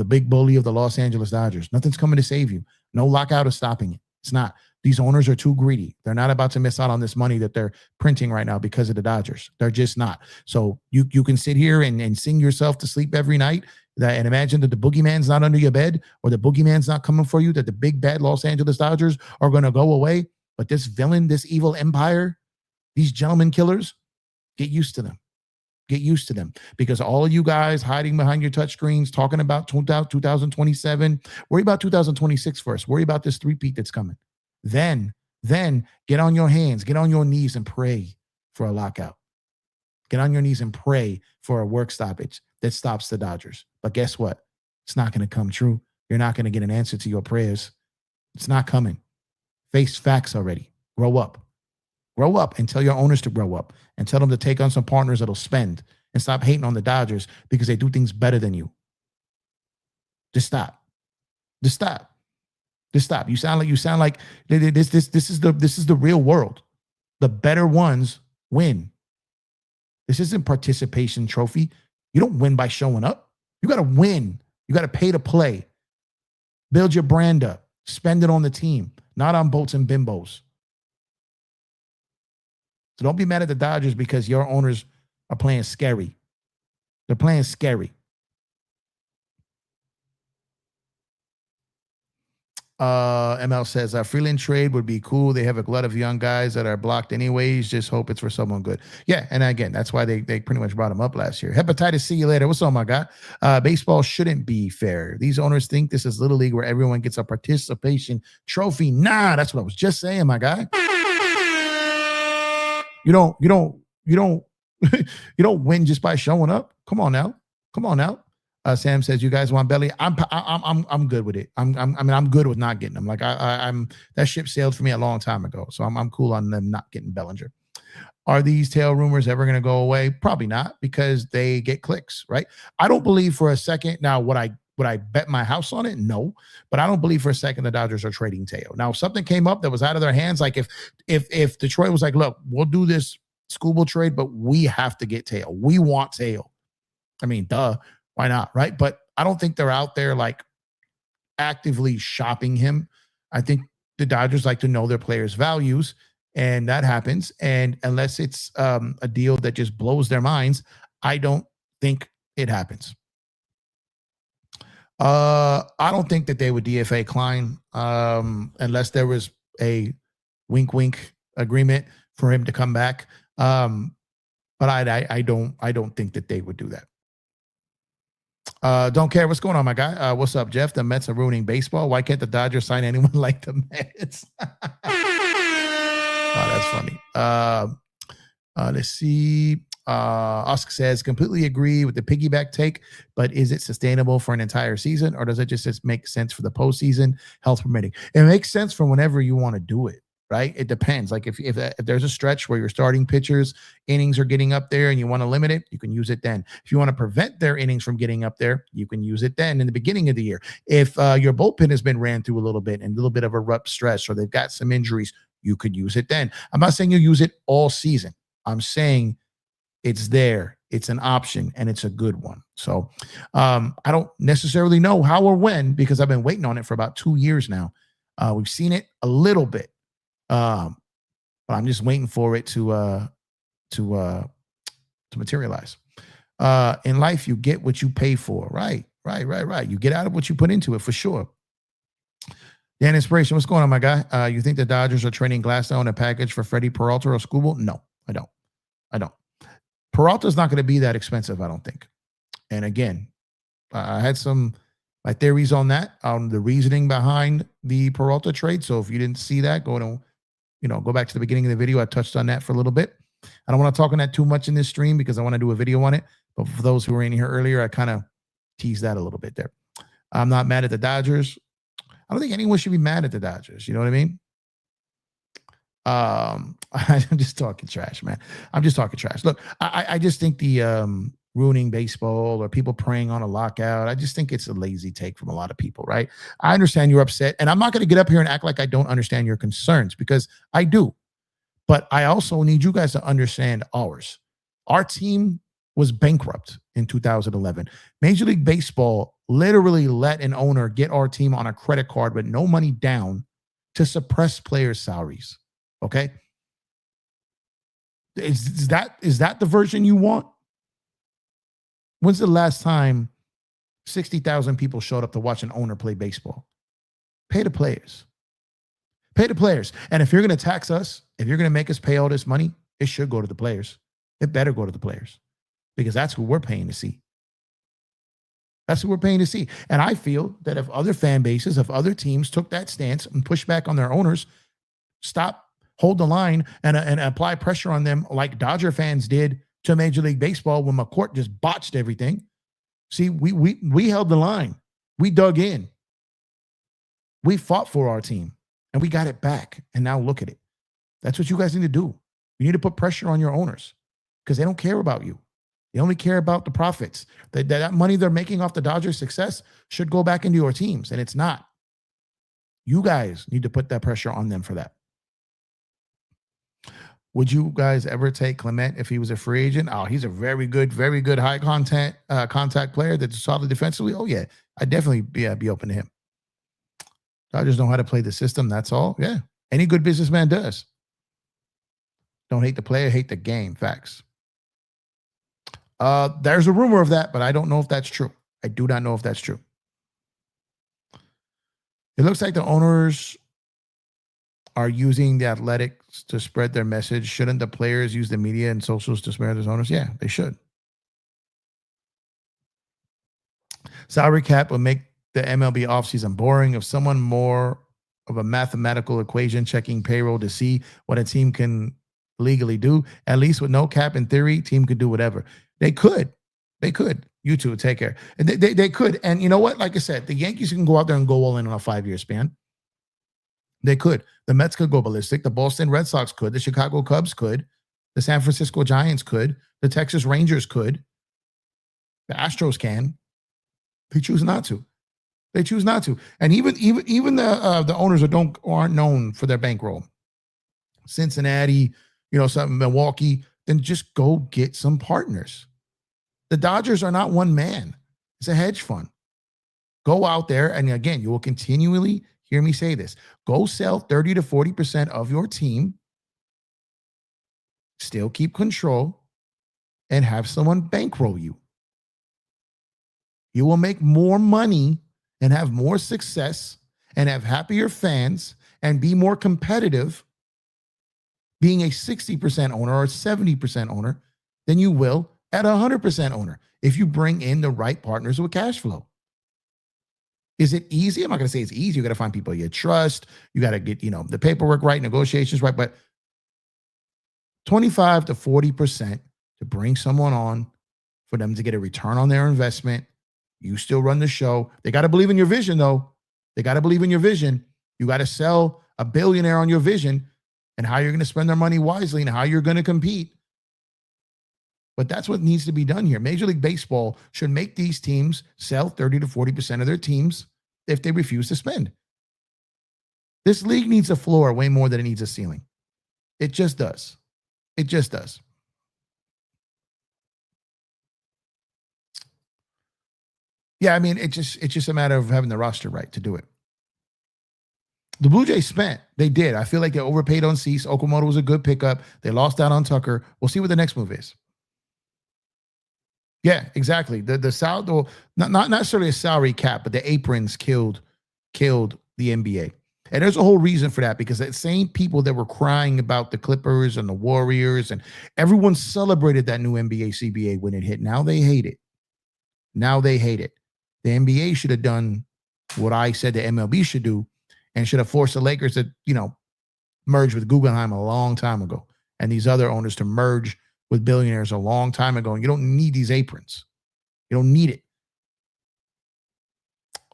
A: big bully of the Los Angeles Dodgers. Nothing's coming to save you. No lockout is stopping it. It's not. These owners are too greedy. They're not about to miss out on this money that they're printing right now because of the Dodgers. They're just not. So you can sit here and sing yourself to sleep every night and imagine that the boogeyman's not under your bed or the boogeyman's not coming for you, that the big bad Los Angeles Dodgers are going to go away. But this villain, this evil empire, these gentlemen killers, get used to them. Get used to them, because all of you guys hiding behind your touchscreens talking about 2027, worry about 2026 first. Worry about this three-peat that's coming. Then get on your hands, get on your knees and pray for a lockout. Get on your knees and pray for a work stoppage that stops the Dodgers. But guess what? It's not going to come true. You're not going to get an answer to your prayers. It's not coming. Face facts already. Grow up. Grow up and tell your owners to grow up and tell them to take on some partners that'll spend and stop hating on the Dodgers because they do things better than you. Just stop. Just stop. Just stop. You sound like this is the real world. The better ones win. This isn't participation trophy. You don't win by showing up. You got to win. You got to pay to play. Build your brand up. Spend it on the team, not on boats and bimbos. So don't be mad at the Dodgers because your owners are playing scary. They're playing scary. ML says, Freeland trade would be cool. They have a glut of young guys that are blocked anyways. Just hope it's for someone good. Yeah, and again, that's why they pretty much brought him up last year. Hepatitis, see you later. What's up, my guy? Baseball shouldn't be fair. These owners think this is Little League where everyone gets a participation trophy. Nah, that's what I was just saying, my guy. You don't you don't win just by showing up. Come on now. Sam says, you guys want Belly? I'm good with it. I'm good with not getting them. Like I'm that ship sailed for me a long time ago. So I'm cool on them not getting Bellinger. Are these tail rumors ever going to go away? Probably not, because they get clicks, right? I don't believe for a second. Now, would I bet my house on it? No, but I don't believe for a second the Dodgers are trading Teo. Now, if something came up that was out of their hands, like if Detroit was like, look, we'll do this Skubal trade, but we have to get Teo. We want Teo. I mean, duh. Why not, right? But I don't think they're out there like actively shopping him. I think the Dodgers like to know their players' values, and that happens. And unless it's a deal that just blows their minds, I don't think it happens. I don't think that they would DFA Klein unless there was a wink agreement for him to come back. But I don't think that they would do that. Don't care. What's going on, my guy? What's up, Jeff? The Mets are ruining baseball. Why can't the Dodgers sign anyone like the Mets? Oh, that's funny. Let's see. Oscar says, completely agree with the piggyback take, but is it sustainable for an entire season, or does it just make sense for the postseason, health permitting? It makes sense for whenever you want to do it, right? It depends. Like if there's a stretch where your starting pitchers innings are getting up there and you want to limit it, you can use it then. If you want to prevent their innings from getting up there, you can use it then in the beginning of the year. If your bullpen has been ran through a little bit and a little bit of a rough stress, or they've got some injuries, you could use it then. I'm not saying you use it all season. I'm saying it's there. It's an option, and it's a good one. So I don't necessarily know how or when, because I've been waiting on it for about 2 years now. We've seen it a little bit. But I'm just waiting for it to materialize. In life, you get what you pay for. Right. You get out of what you put into it, for sure. Dan Inspiration, what's going on, my guy? You think the Dodgers are trading Glasnow in a package for Freddy, Peralta, or Skubal? No, I don't. Peralta's not going to be that expensive, I don't think. And again, I had some my theories on that, on the reasoning behind the Peralta trade. So if you didn't see that, go back to the beginning of the video. I touched on that for a little bit. I don't want to talk on that too much in this stream because I want to do a video on it. But for those who were in here earlier, I kind of teased that a little bit there. I'm not mad at the Dodgers. I don't think anyone should be mad at the Dodgers. You know what I mean? I'm just talking trash, man. I'm just talking trash. Look, I just think the ruining baseball or people preying on a lockout, I just think it's a lazy take from a lot of people, right? I understand you're upset, and I'm not going to get up here and act like I don't understand your concerns, because I do. But I also need you guys to understand ours. Our team was bankrupt in 2011. Major League Baseball literally let an owner get our team on a credit card with no money down to suppress players' salaries. Okay? Is that the version you want? When's the last time 60,000 people showed up to watch an owner play baseball? Pay the players. Pay the players. And if you're going to tax us, if you're going to make us pay all this money, it should go to the players. It better go to the players because that's who we're paying to see. That's who we're paying to see. And I feel that if other fan bases, if other teams took that stance and pushed back on their owners, hold the line and apply pressure on them like Dodger fans did to Major League Baseball when McCourt just botched everything. See, we held the line. We dug in. We fought for our team and we got it back. And now look at it. That's what you guys need to do. You need to put pressure on your owners because they don't care about you. They only care about the profits. That money they're making off the Dodgers' success should go back into your teams, and it's not. You guys need to put that pressure on them for that. Would you guys ever take Clement if he was a free agent? Oh, he's a very good high contact player that's solid defensively. Oh, yeah. I'd definitely be open to him. Dodgers know how to play the system. That's all. Yeah. Any good businessman does. Don't hate the player, hate the game. Facts. There's a rumor of that, but I don't know if that's true. I do not know if that's true. It looks like the owners are using the Athletics to spread their message. Shouldn't the players use the media and socials to spread their owners? Yeah, they should. Salary cap will make the MLB offseason boring. If someone more of a mathematical equation checking payroll to see what a team can legally do, at least with no cap in theory, team could do whatever. They could. You two would take care. And they could. And you know what? Like I said, the Yankees can go out there and go all in on a 5-year span. They could. The Mets could go ballistic. The Boston Red Sox could. The Chicago Cubs could. The San Francisco Giants could. The Texas Rangers could. The Astros can. They choose not to. They choose not to. And even the owners aren't known for their bankroll. Cincinnati, Milwaukee, then just go get some partners. The Dodgers are not one man. It's a hedge fund. Go out there, and again, you will continually hear me say this. Go sell 30 to 40% of your team, still keep control, and have someone bankroll you. You will make more money and have more success and have happier fans and be more competitive being a 60% owner or 70% owner than you will at 100% owner if you bring in the right partners with cash flow. Is it easy? I'm not going to say it's easy. You got to find people you trust. You got to get, the paperwork right, negotiations right, but 25 to 40% to bring someone on for them to get a return on their investment. You still run the show. They got to believe in your vision, though. They got to believe in your vision. You got to sell a billionaire on your vision and how you're going to spend their money wisely and how you're going to compete. But that's what needs to be done here. Major League Baseball should make these teams sell 30 to 40% of their teams if they refuse to spend. This league needs a floor way more than it needs a ceiling. It just does. It just does. Yeah, I mean, it's just a matter of having the roster right to do it. The Blue Jays spent. They did. I feel like they overpaid on Cease. Okamoto was a good pickup. They lost out on Tucker. We'll see what the next move is. Yeah, exactly. Not necessarily a salary cap, but the aprons killed the NBA. And there's a whole reason for that, because the same people that were crying about the Clippers and the Warriors and everyone celebrated that new NBA CBA when it hit. Now they hate it. The NBA should have done what I said the MLB should do and should have forced the Lakers to, merge with Guggenheim a long time ago and these other owners to merge with billionaires a long time ago. And you don't need these aprons. You don't need it.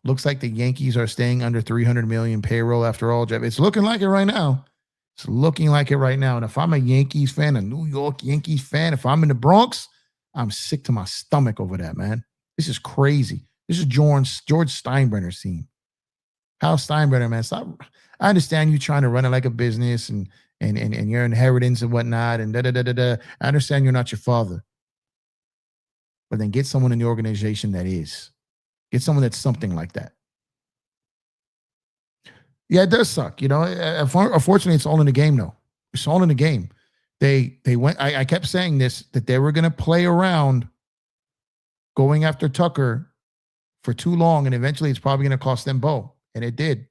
A: Looks like the Yankees are staying under 300 million payroll after all, Jeff. It's looking like it right now. And if I'm a Yankees fan, a New York Yankees fan, if I'm in the Bronx, I'm sick to my stomach over that, man. This is crazy. This is George Steinbrenner's team. Hal Steinbrenner, man, stop. I understand you trying to run it like a business and your inheritance and whatnot and da-da-da-da-da. I understand you're not your father. but then get someone in the organization that is. Get someone that's something like that. Yeah, it does suck. Unfortunately, it's all in the game, though. It's all in the game. They went. I kept saying this, that they were going to play around going after Tucker for too long, and eventually it's probably going to cost them Bo. And it did.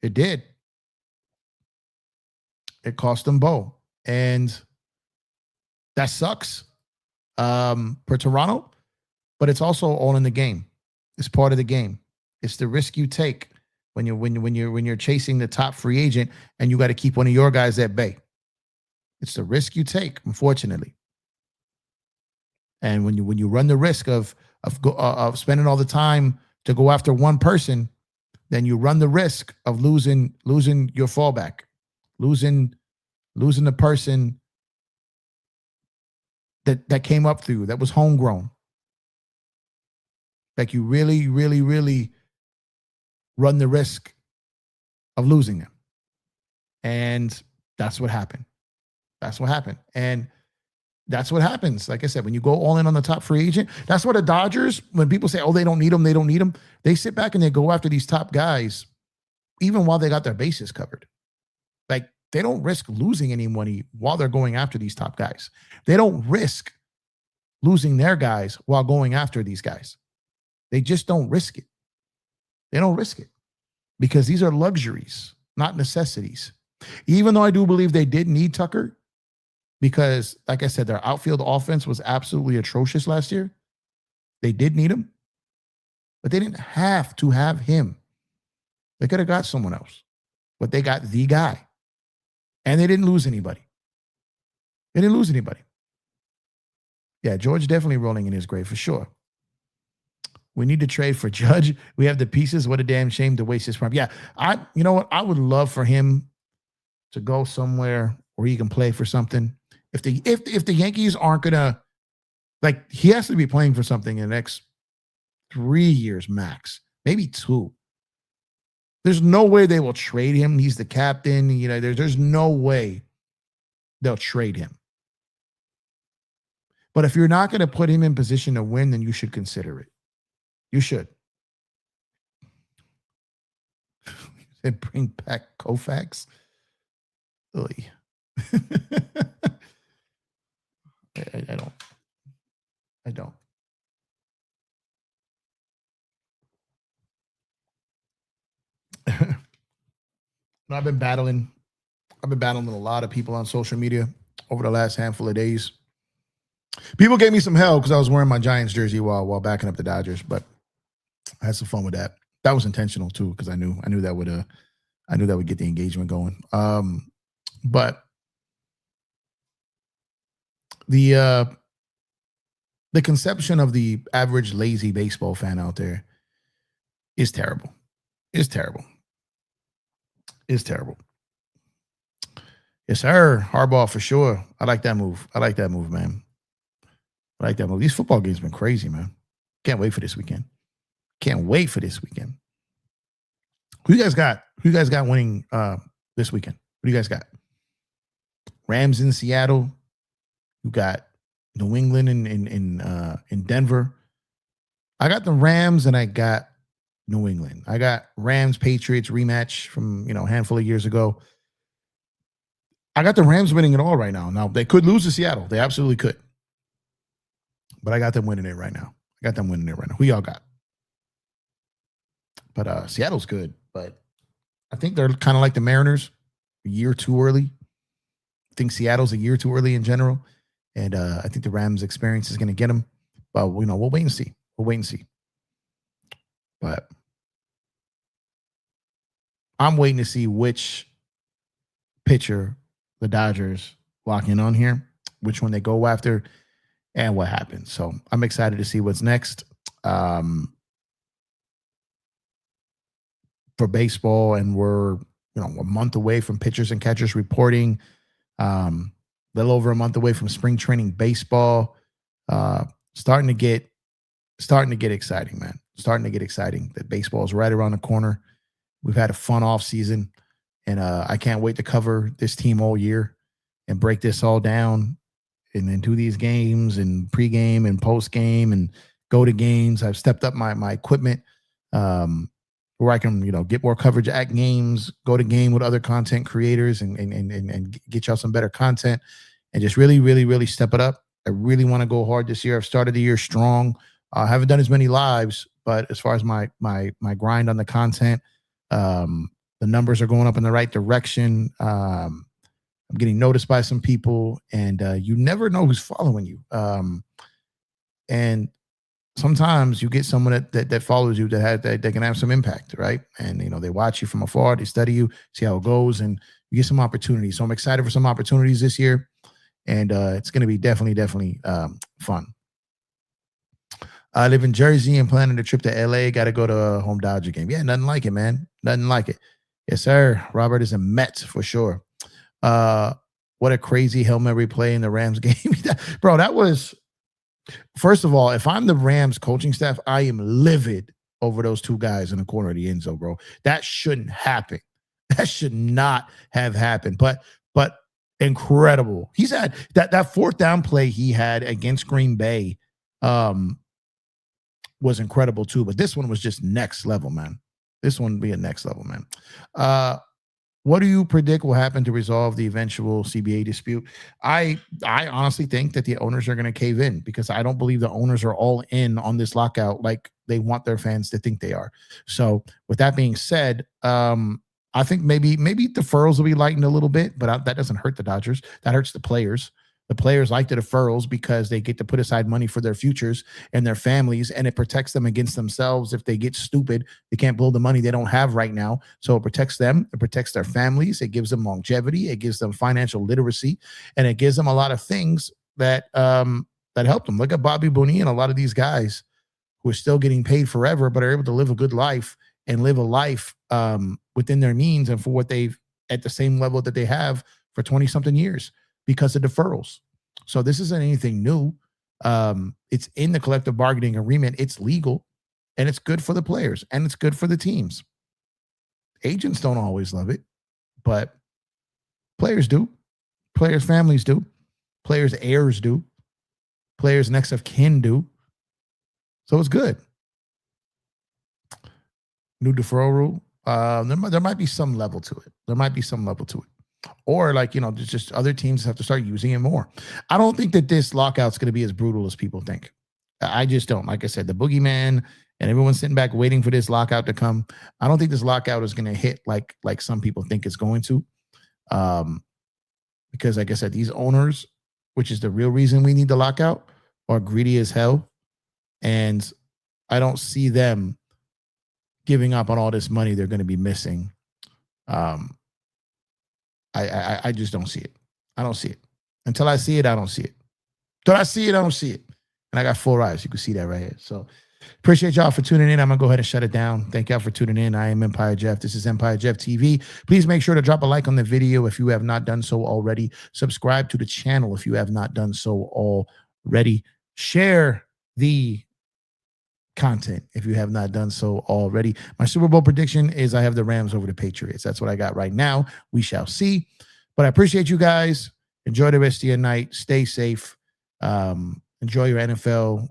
A: It did. It cost them Bo. And that sucks for Toronto, but it's also all in the game. It's part of the game. It's the risk you take when you're chasing the top free agent and you got to keep one of your guys at bay. It's the risk you take, unfortunately. And when you run the risk of spending all the time to go after one person, then you run the risk of losing your fallback, losing the person that came up through, that was homegrown. Like, you really, really, really run the risk of losing them. And that's what happened. That's what happened. And that's what happens. Like I said, when you go all in on the top free agent, that's what the Dodgers, when people say, oh, they don't need them, they sit back and they go after these top guys, even while they got their bases covered. Like, they don't risk losing any money while they're going after these top guys. They don't risk losing their guys while going after these guys. They just don't risk it. They don't risk it because these are luxuries, not necessities. Even though I do believe they did need Tucker, because, like I said, their outfield offense was absolutely atrocious last year. They did need him, but they didn't have to have him. They could have got someone else, but they got the guy. And they didn't lose anybody. They didn't lose anybody. Yeah, George definitely rolling in his grave for sure. We need to trade for Judge. We have the pieces. What a damn shame to waste his prime. Yeah, you know what? I would love for him to go somewhere where he can play for something. If the Yankees aren't gonna, like, he has to be playing for something in the next 3 years max, maybe 2. There's no way they will trade him. He's the captain. There's no way they'll trade him. But if you're not going to put him in position to win, then you should consider it. You should. And bring back Koufax. Really. I don't. I've been battling with a lot of people on social media over the last handful of days. People gave me some hell because I was wearing my Giants jersey while backing up the Dodgers, but I had some fun with that. That was intentional too, because I knew that would get the engagement going. But the conception of the average lazy baseball fan out there is terrible. It's terrible. It's terrible. Yes, sir. Harbaugh for sure. I like that move. Man. I like that move. These football games have been crazy, man. Can't wait for this weekend. Who you guys got? Who you guys got winning this weekend? What do you guys got? Rams in Seattle. You got New England in Denver. I got the Rams and I got New England. I got Rams Patriots rematch from a handful of years ago. I got the Rams winning it all right now. Now they could lose to Seattle. They absolutely could. But I got them winning it right now. Who y'all got? But Seattle's good. But I think they're kind of like the Mariners, a year too early. I think Seattle's a year too early in general. And I think the Rams experience is going to get them. But, we'll wait and see. But I'm waiting to see which pitcher the Dodgers lock in on here, which one they go after, and what happens. So I'm excited to see what's next for baseball. And we're, a month away from pitchers and catchers reporting. Little over a month away from spring training baseball. Starting to get exciting, man. Starting to get exciting that baseball is right around the corner. We've had a fun off season, and I can't wait to cover this team all year and break this all down and into these games and pregame and postgame and go to games. I've stepped up my equipment where I can, get more coverage at games, go to game with other content creators and get y'all some better content and just really, really, really step it up. I really want to go hard this year. I've started the year strong. I haven't done as many lives, but as far as my grind on the content, the numbers are going up in the right direction. I'm getting noticed by some people, and you never know who's following you. And sometimes you get someone that follows you that can have some impact, right? And they watch you from afar, they study you, see how it goes, and you get some opportunities. So I'm excited for some opportunities this year, and it's going to be definitely fun. I live in Jersey and planning a trip to LA. Got to go to a home Dodger game. Yeah, nothing like it, man. Nothing like it. Yes, sir. Robert is a Met for sure. What a crazy Hail Mary play in the Rams game. Bro, that was, first of all, if I'm the Rams coaching staff, I am livid over those two guys in the corner of the end zone, bro. That shouldn't happen. That should not have happened. But incredible. He's had that fourth down play he had against Green Bay was incredible too. But this one was just next level, man. This one would be a next level, man. What do you predict will happen to resolve the eventual CBA dispute? I honestly think that the owners are going to cave in because I don't believe the owners are all in on this lockout like they want their fans to think they are. So with that being said, I think maybe deferrals will be lightened a little bit, but that doesn't hurt the Dodgers. That hurts the players. The players like the deferrals because they get to put aside money for their futures and their families, and it protects them against themselves. If they get stupid, they can't blow the money they don't have right now. So it protects them. It protects their families. It gives them longevity. It gives them financial literacy, and it gives them a lot of things that help them. Look at Bobby Bonilla and a lot of these guys who are still getting paid forever, but are able to live a good life and live a life within their means and for what they've at the same level that they have for 20-something years. Because of deferrals. So this isn't anything new. It's in the collective bargaining agreement. It's legal, and it's good for the players, and it's good for the teams. Agents don't always love it, but players do. Players' families do. Players' heirs do. Players' next of kin do. So it's good. New deferral rule. There might be some level to it. Or just other teams have to start using it more. I don't think that this lockout's going to be as brutal as people think. I just don't. Like I said, the boogeyman and everyone's sitting back waiting for this lockout to come. I don't think this lockout is going to hit like some people think it's going to. Because like I said, these owners, which is the real reason we need the lockout, are greedy as hell. And I don't see them giving up on all this money they're going to be missing. I just don't see it. I don't see it. Until I see it, I don't see it. Until I see it, I don't see it. And I got 4 eyes. You can see that right here. So appreciate y'all for tuning in. I'm going to go ahead and shut it down. Thank y'all for tuning in. I am Empire Jeff. This is EmpireJeffTV. Please make sure to drop a like on the video if you have not done so already. Subscribe to the channel if you have not done so already. Share the content if you have not done so already. My Super Bowl prediction is I have the Rams over the Patriots. That's what I got right now. We shall see. But I appreciate you guys. Enjoy the rest of your night. Stay safe. Enjoy your NFL.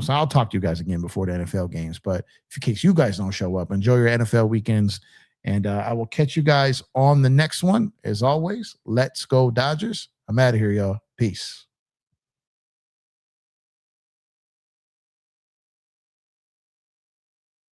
A: So I'll talk to you guys again before the NFL games. But in case you guys don't show up, enjoy your NFL weekends. And I will catch you guys on the next one. As always, let's go Dodgers. I'm out of here, y'all. Peace.